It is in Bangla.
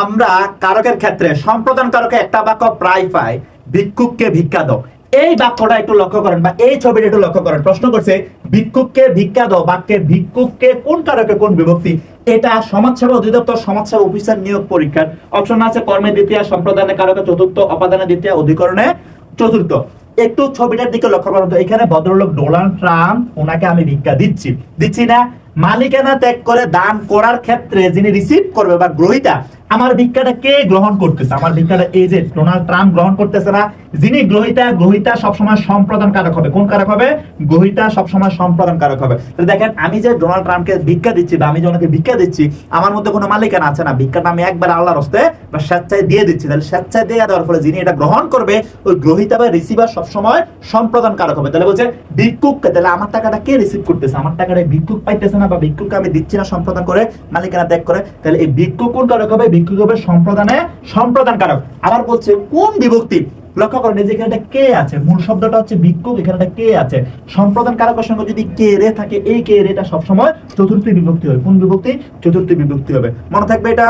আমরা কারকের ক্ষেত্রে সম্প্রদান কারকে একটা বাক্য প্রায় পাই, ভিক্ষুককে ভিক্ষা দাও। এই বাক্যটা একটু লক্ষ্য করেন বা এই ছবিটা একটু লক্ষ্য করেন। প্রশ্ন করছে ভিক্ষুককে ভিক্ষা দাও, বাক্যে ভিক্ষুককে কোন কারকে কোন বিভক্তি? এটা সমাজসেবা অধিদপ্তর সমাজসেবা অফিসার নিয়োগ পরীক্ষার অপশন আছে কর্মে দ্বিতীয়, সম্প্রদানে কারকে চতুর্থ, অপাদানে দ্বিতীয়, অধিকরণে চতুর্থ। একটু ছবিটার দিকে লক্ষ্য করুন তো, এখানে ভদ্রলোক ডোনাল্ড ট্রাম্প, ওনাকে আমি ভিক্ষা দিচ্ছি না। মালিকানা ত্যাগ করে দান করার ক্ষেত্রে যিনি রিসিভ করবে বা গ্রহীতা, আমার ভিক্ষাটা কে গ্রহণ করতেছে? আমার ভিক্ষাটা এই যে ডোনাল্ড ট্রাম্প গ্রহণ করতেছে না। যিনি গ্রহীতা সবসময় সম্প্রদান কারক হবে। কোন কারক হবে? গ্রহীতা সবসময় সম্প্রদান কারক হবে। তাহলে দেখেন, আমি যে ডোনাল্ড ট্রাম্পকে ভিক্ষা দিচ্ছি বা আমি যে ওনাকে ভিক্ষা দিচ্ছি, আমার মধ্যে কোনো মালিকানা আছে না। ভিক্ষাটা আমি একবার আল্লাহর হস্তে বা স্বেচ্ছায় দিয়ে দিচ্ছি। তাহলে স্বেচ্ছায় দিয়ে দেওয়ার ফলে যিনি এটা গ্রহণ করবে, ওই গ্রহীতা বা রিসিভার সবসময় সম্প্রদান কারক হবে। তাহলে বলছে ভিক্ষুককে, তাহলে আমার টাকাটা কে রিসিভ করতেছে? আমার টাকাটা ভিক্ষুক পাইতেছে না, বা ভিক্ষুককে আমি দিচ্ছি না সম্প্রদান করে, মালিকানা ত্যাগ করে। তাহলে এই ভিক্ষুক কোন কারক হবে? ভিক্ষুক হবে সম্প্রদান কারক। আবার বলছে কোন বিভক্তি? লক্ষ্য করেন, এই যে এখানে কে আছে, মূল শব্দটা হচ্ছে ভিক্ষুক, এখানে কে আছে, সম্প্রদান কারকের সঙ্গে যদি কে রে থাকে, এই কে রেটা সবসময় চতুর্থী বিভক্তি হবে। কোন বিভক্তি? চতুর্থী বিভক্তি হবে। মনে থাকবে এটা।